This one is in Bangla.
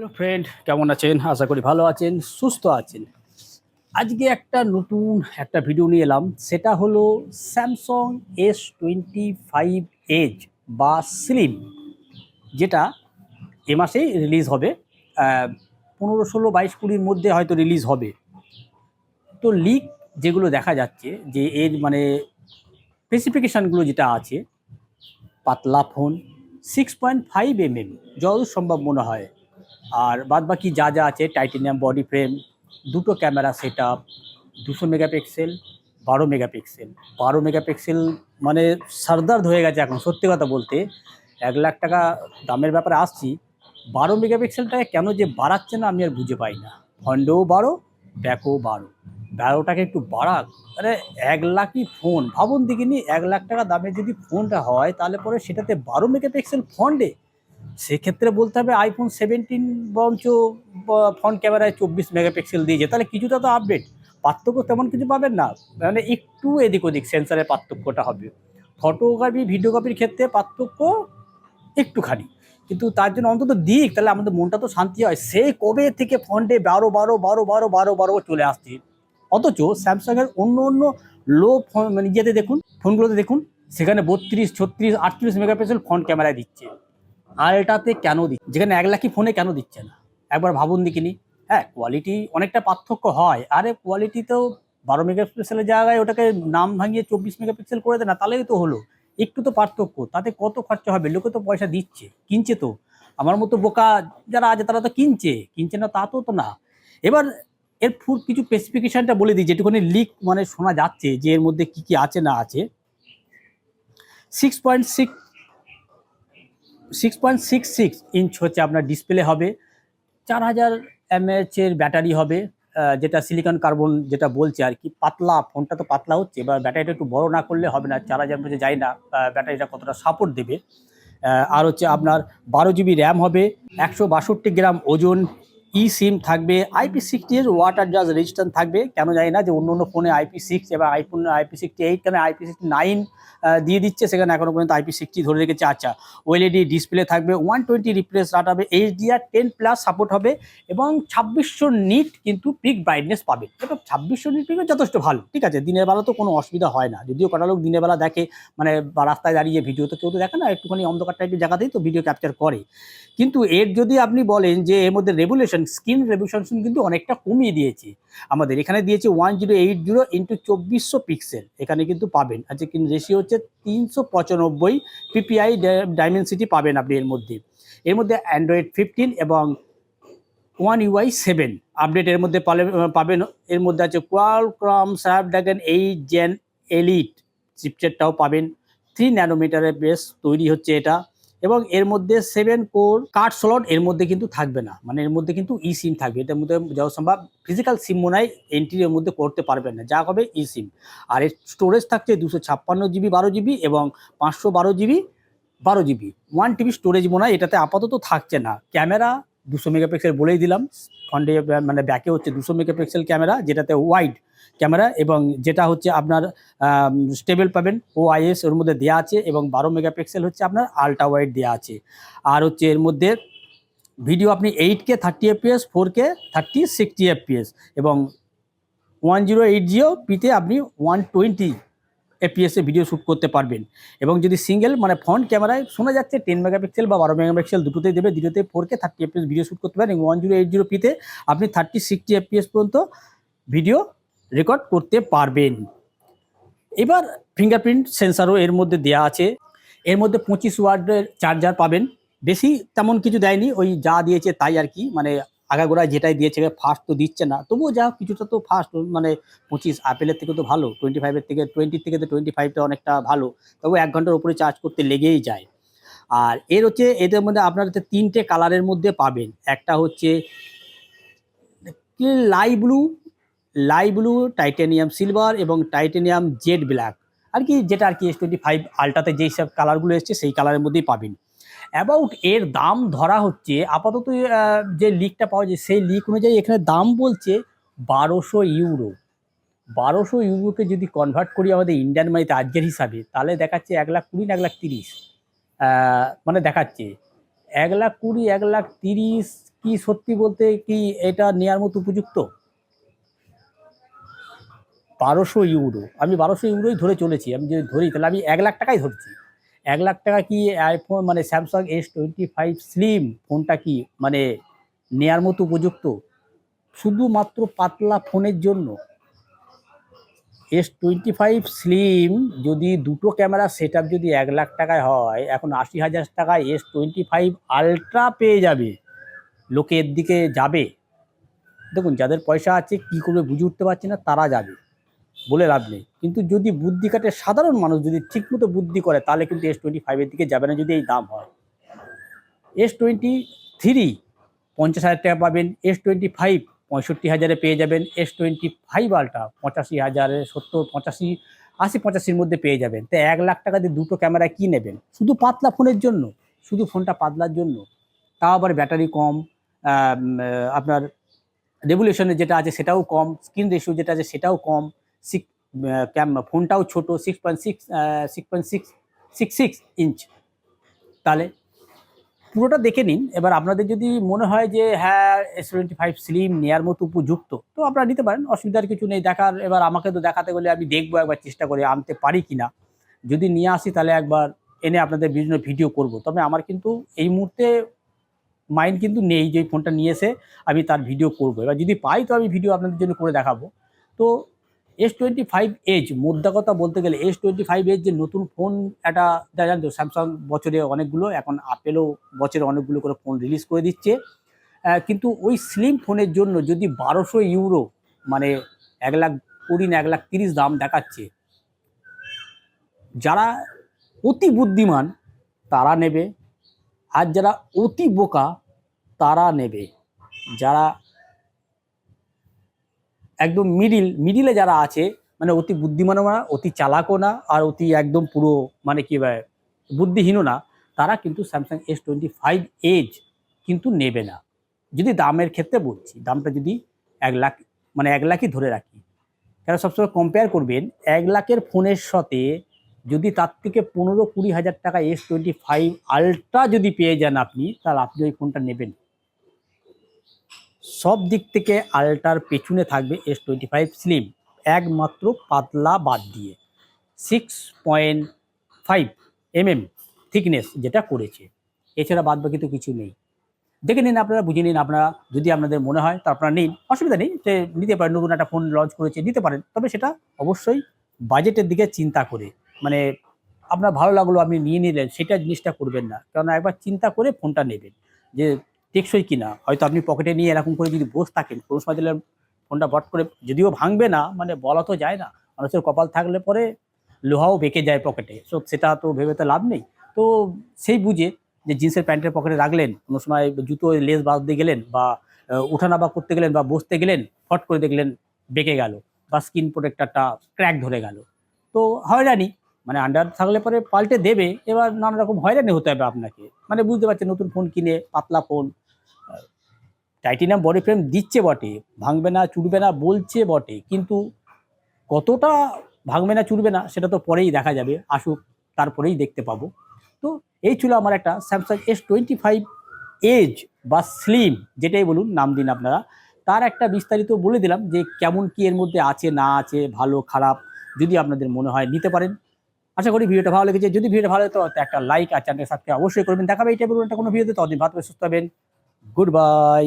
হ্যালো ফ্রেন্ড, কেমন আছেন? আশা করি ভালো আছেন, সুস্থ আছেন। আজকে নতুন একটা ভিডিও নিয়ে এলাম। সেটা হলো স্যামসাং S25 এজ বা স্লিম, যেটা এ মাসেই রিলিজ হবে। 15, 16, 22, 20-র মধ্যে হয়তো রিলিজ হবে। তো লিক যেগুলো দেখা যাচ্ছে যে এর মানে স্পেসিফিকেশানগুলো যেটা আছে, পাতলা ফোন, 6.5 mm যতদূর সম্ভব মনে হয়। আর বাদবাকি যা যা আছে, টাইটেনিয়াম বডি ফ্রেম, দুটো camera set up, 200 megapixel, 12 megapixel. 12 megapixel মানে সরদার্দ হয়ে গেছে এখন, সত্যি কথা বলতে। 1 লাখ টাকা দামের ব্যাপারে আসছি, 12 মেগাপিক্সেলটাকে কেন যে বাড়াচ্ছে না আমি আর বুঝে পাই না। ফ্রন্টেও 12, ব্যাকও 12টাকে একটু বাড়াক। আরে 1 লাখই ফোন, ভাবুন দেখিনি, 1 লাখ টাকা দামের যদি ফোনটা হয় তাহলে পরে সেটাতে 12 মেগাপিক্সেল ফ্রন্টে। সেক্ষেত্রে বলতে হবে আইফোন 17 বরঞ্চ ফ্রন্ট ক্যামেরায় 24 মেগাপিক্সেল দিয়েছে, তাহলে কিছুটা তো আপডেট। পার্থক্য তেমন কিছু পাবেন না, মানে একটু এদিক ওদিক সেন্সারের পার্থক্যটা হবে। ফটোগ্রাফি ভিডিওগ্রাফির ক্ষেত্রে পার্থক্য একটুখানি, কিন্তু তার জন্য অন্তত দিক, তাহলে আমাদের মনটা তো শান্তি হয়। সেই কবে থেকে ফ্রন্টে 12 চলে আসছে, অথচ স্যামসাংয়ের অন্য অন্য লো ফোন মানে ইয়েতে দেখুন, ফোনগুলোতে দেখুন, সেখানে 32, 36, 38 মেগাপিক্সেল ফ্রন্ট ক্যামেরায় দিচ্ছে। আর এটাতে কেন দিচ্ছে, যেখানে 1 লাখই ফোনে কেন দিচ্ছে না? একবার ভাবুন দেখিনি। হ্যাঁ, কোয়ালিটি অনেকটা পার্থক্য হয়, আরে কোয়ালিটিতেও 12 মেগাপিক্সেলের জায়গায় ওটাকে নাম ভাঙিয়ে 24 মেগাপিক্সেল করে দেয় না, তাহলেই তো হলো। একটু তো পার্থক্য, তাতে কত খরচা হবে? লোকে তো পয়সা দিচ্ছে, কিনছে তো। আমার মতো বোকা যারা আছে তারা তো কিনছে না তা তো না। এবার এর ফুল কিছু স্পেসিফিকেশনটা বলে দিই, যেটুকুনি লিক মানে শোনা যাচ্ছে যে এর মধ্যে কি কি আছে না আছে। 6.6 6.66 ইঞ্চ হচ্ছে আপনার ডিসপ্লে হবে। 4000 mAh ব্যাটারি হবে, যেটা সিলিকন কার্বন যেটা বলছে আর কি। পাতলা ফোনটা তো পাতলা হচ্ছে, এবার ব্যাটারিটা একটু বড় না করলে হবে না। 4000 mAh যাই না ব্যাটারিটা কতটা সাপোর্ট দেবে। আর হচ্ছে আপনার 12 GB র্যাম হবে, 162 গ্রাম ওজন, সিম থাকবে, IP60 এর ওয়াটার জাজ রেজিস্ট্যান্স থাকবে। কেন জানি না যে অন্য অন্য ফোনে IP6 এবং আইফোন IP68, কেন IP69 দিয়ে দিচ্ছে, সেখানে এখনো পর্যন্ত IP60 ধরে রেখেছে। আচ্ছা, ওএলইডি ডিসপ্লে থাকবে, 120 রিফ্রেশ রেট হবে, HDR10+ সাপোর্ট হবে, এবং 2600 নিট কিন্তু পিক ব্রাইটনেস পাবে। এটা 2600 নিট পিক যথেষ্ট ভালো, ঠিক আছে। দিনের বেলা তো কোনো অসুবিধা হয় না, যদিও কটা লোক দিনের বেলা দেখে, মানে রাস্তায় দাঁড়িয়ে ভিডিও তো কেউ তো দেখে না, একটুখানি অন্ধকার টাইপের জায়গাতেই তো ভিডিও ক্যাপচার করে। কিন্তু এর যদি আপনি বলেন যে এর মধ্যে রেভুলেশন, স্ক্রিন রেভুলেশন কিন্তু অনেকটা কমিয়ে দিয়েছে। আমাদের এখানে দিয়েছে 1080x2400 পিক্সেল, এখানে কিন্তু পাবেন। আচ্ছা, কিন্তু রেশিও হচ্ছে 395 PPI ডাইমেনসিটি পাবেন আপনি এর মধ্যে। অ্যান্ড্রয়েড 15 এবং One UI 7 আপডেট এর মধ্যে পাবেন। এর মধ্যে আছে কোয়ালকম স্ন্যাপড্রাগন 8 Gen Elite চিপসেটটাও পাবেন। 3 ন্যানোমিটারের বেস তৈরি হচ্ছে এটা, এবং এর মধ্যে 7 কোর কার্ড স্লট এর মধ্যে কিন্তু থাকবে না, মানে এর মধ্যে কিন্তু সিম থাকবে। এটার মধ্যে যত সম্ভব ফিজিক্যাল সিম মনে হয় এন্ট্রি এর মধ্যে করতে পারবেন না, যা হবে সিম। আর এর স্টোরেজ থাকছে 256 GB 12 GB এবং 512 GB 12 GB। 1 TB স্টোরেজ মনে হয় এটাতে আপাতত থাকছে না। ক্যামেরা 200 মেগাপিক্সেল বলেই দিলাম, ফ্রন্টে মানে ব্যাকে হচ্ছে 200 মেগাপিক্সেল ক্যামেরা, যেটাতে ওয়াইড ক্যামেরা, এবং যেটা হচ্ছে আপনার স্টেবল পাবেন OIS ওর মধ্যে দেওয়া আছে, এবং 12 মেগাপিক্সেল হচ্ছে আপনার আলট্রা ওয়াইড দেওয়া আছে। আর হচ্ছে এর মধ্যে ভিডিও আপনি 8K 30 fps, 4K 30 60 fps, এবং 1080p আপনি 120 FPS এ ভিডিও শ্যুট করতে পারবেন। এবং যদি সিঙ্গেল মানে ফ্রন্ট ক্যামেরায় শোনা যাচ্ছে 10 মেগাপিক্সেল বা 12 মেগাপিক্সেল দুটোতেই দেবে, দুটোতে 4K 30 fps ভিডিও শ্যুট করতে পারেন, এবং 1080p আপনি 30 60 fps পর্যন্ত ভিডিও রেকর্ড করতে পারবেন। এবার ফিঙ্গারপ্রিন্ট সেন্সারও এর মধ্যে দেওয়া আছে। এর মধ্যে 25 ওয়াটের চার্জার পাবেন, বেশি তেমন কিছু দেয়নি, ওই যা দিয়েছে তাই আর কি। মানে আগাগোড়ায় যেটাই দিয়েছে, ফার্স্ট তো দিচ্ছে না, তবুও যা কিছুটা তো ফার্স্ট। মানে 25 আপেলের থেকে তো ভালো, 25 থেকে 20 থেকে তো 25টা অনেকটা ভালো, তবু 1 ঘন্টার উপরে চার্জ করতে লেগেই যায়। আর এর হচ্ছে এদের মধ্যে আপনার হচ্ছে 3টে কালারের মধ্যে পাবেন। একটা হচ্ছে লাই ব্লু, টাইটেনিয়াম সিলভার এবং টাইটেনিয়াম জেড ব্ল্যাক আর কি, যেটা আর কি S25 আলট্রাতে যেই সব কালারগুলো এসছে সেই কালারের মধ্যেই পাবেন। অ্যাবাউট এর দাম ধরা হচ্ছে আপাতত, যে লিকটা পাওয়া যায় সেই লিক অনুযায়ী এখানে দাম বলছে 1200 ইউরো। 1200 ইউরোকে যদি কনভার্ট করি আমাদের ইন্ডিয়ান মানিতে আজকের হিসাবে, তাহলে দেখাচ্ছে 1,20,000 1,30,000, মানে দেখাচ্ছে 1,20,000 1,30,000 কি সত্যি বলতে কি এটা নেওয়ার মতো উপযুক্ত? 1200 ইউরো, আমি 1200 ইউরোই ধরে চলেছি। আমি যদি ধরি তাহলে আমি 1 লাখ টাকাই ধরছি। 1 লাখ টাকা কি আইফোন মানে স্যামসাং S25 স্লিম ফোনটা কি মানে নেয়ার মতো উপযুক্ত? শুধুমাত্র পাতলা ফোনের জন্য। S25 স্লিম যদি দুটো ক্যামেরা সেট আপ যদি 1 লাখ টাকায় হয়, এখন 80,000 টাকায় S25 আলট্রা পেয়ে যাবে। লোকে এর দিকে যাবে? দেখুন, যাদের পয়সা আছে কি করবে বুঝে উঠতে পারছে না, তারা যাবে, বলে লাভ নেই। কিন্তু যদি বুদ্ধি কাটে সাধারণ মানুষ যদি ঠিকমতো বুদ্ধি করে, তাহলে কিন্তু S25 দিকে যাবে না যদি এই দাম হয়। S23 50,000 টাকা পাবেন, S25 65,000 পেয়ে যাবেন, S25 আলট্রা 85,000, 70, 85, 80, 85-র মধ্যে পেয়ে যাবেন। তো 1 লাখ টাকা দিয়ে দুটো ক্যামেরা কি নেবেন শুধু পাতলা ফোনের জন্য? শুধু ফোনটা পাতলার জন্য, তাও আবার ব্যাটারি কম, আপনার রেভলিউশনের যেটা আছে সেটাও কম, স্ক্রিন রেশিও যেটা আছে সেটাও কম, ফোনটাও ছোট, 6.66 ইঞ্চ। তাহলে পুরোটা দেখে নিন। এবার আপনাদের যদি মনে হয় যে হ্যাঁ S25 স্লিম নেওয়ার মতো উপযুক্ত, তো আপনারা নিতে পারেন, অসুবিধার কিছু নেই। দেখার এবার আমাকে তো দেখাতে গেলে আমি দেখবো, একবার চেষ্টা করে আনতে পারি কিনা। যদি নিয়ে আসি তাহলে একবার এনে আপনাদের বিভিন্ন ভিডিও করব। তবে আমার কিন্তু এই মুহূর্তে মাইন্ড কিন্তু নেই যে ফোনটা নিয়ে এসে আমি তার ভিডিও করব। এবার যদি পাই তো আমি ভিডিও আপনাদের জন্য করে দেখাবো। তো S25 এজ, মোদ্দা কথা বলতে গেলে S25 এজ যে নতুন ফোন, একটা জানেন তো স্যামসাং বছরে অনেকগুলো, এখন আপেলও বছরে অনেকগুলো করে ফোন রিলিজ করে দিচ্ছে। কিন্তু ওই স্লিম ফোনের জন্য যদি 1200 ইউরো মানে 1,20,000 না 1,30,000 দাম দেখাচ্ছে, যারা অতি বুদ্ধিমান তারা নেবে, আর যারা অতি বোকা তারা নেবে। যারা একদম মিডিলে যারা আছে, মানে অতি বুদ্ধিমানও না, অতি চালাকও না, আর অতি একদম পুরো মানে কি বুদ্ধিহীনও না, তারা কিন্তু স্যামসাং S25 এজ কিন্তু নেবে না। যদি দামের ক্ষেত্রে বলছি, দামটা যদি 1 লাখ মানে 1 লাখই ধরে রাখি, কেন সবসময় কম্পেয়ার করবেন 1 লাখের ফোনের সাথে, যদি তার থেকে 15-20 হাজার টাকা S25 আলট্রা যদি পেয়ে যান আপনি, তাহলে আপনি ওই ফোনটা নেবেন। সব দিক থেকে আলট্রার পেছনে থাকবে S25 স্লিম, একমাত্র পাতলা বাদ দিয়ে 6.5 mm থিকনেস যেটা করেছে, এছাড়া বাদ বাকি তো কিছু নেই। দেখে নিন, আপনারা বুঝে নিন। আপনারা যদি আপনাদের মনে হয় তো আপনারা নিন, অসুবিধা নেই, যে নিতে পারেন। নতুন একটা ফোন লঞ্চ করেছে, নিতে পারেন, তবে সেটা অবশ্যই বাজেটের দিকে চিন্তা করে। মানে আপনার ভালো লাগলো আপনি নিয়ে নিলেন, সেটা জিনিসটা করবেন না, কারণ একবার চিন্তা করে ফোনটা নেবেন যে টেকসই কিনা। হয়তো আপনি পকেটে নিয়ে এরকম করে যদি বসে থাকেন, কোনো সময় দিলে ফোনটা বট করে, যদিও ভাঙবে না, মানে বলা তো যায় না, মানুষের কপাল থাকলে পরে লোহাও বেঁকে যায় পকেটে, সো সেটা তো ভেবে তো লাভ নেই। তো সেই বুঝে যে জিন্সের প্যান্টের পকেটে রাখলেন, কোনো সময় জুতো লেস বাঁধতে গেলেন, বা ওঠানামা করতে গেলেন, বা বসতে গেলেন, ফট করে দেখলেন বেঁকে গেল, বা স্ক্রিন প্রোটেক্টরটা ক্র্যাক ধরে গেল, তো হয়রানি। মানে আন্ডার থাকলে পরে পাল্টে দেবে, এবার নানা রকম হয়রানি হতে হবে আপনাকে। মানে বুঝতে পারছেন, নতুন ফোন কিনে পাতলা ফোন, টাইটেনিয়াম বডি ফ্রেম দিচ্ছে বটে, ভাঙবে না চুরবে না বলছে বটে, কিন্তু কতটা ভাঙবে না চুরবে না সেটা তো পরেই দেখা যাবে, আসুক তারপরেই দেখতে পাবো। তো এই ছিল আমার একটা স্যামসাং S25 এজ বা স্লিম, যেটাই বলুন নাম দিন আপনারা, তার একটা বিস্তারিত বলে দিলাম যে কেমন কি এর মধ্যে আছে না আছে, ভালো খারাপ। যদি আপনাদের মনে হয় নিতে পারেন। আশা করি ভিডিওটা ভালো লেগেছে। যদি ভিডিওটা ভালো লাগে তো একটা লাইক আর চ্যানেল সাবস্ক্রাইব অবশ্যই করবেন। দেখাবে এই টাইপের একটা কোনো ভিডিওতে, ততদিন ভালো করে সুস্থ হবেন। Good bye.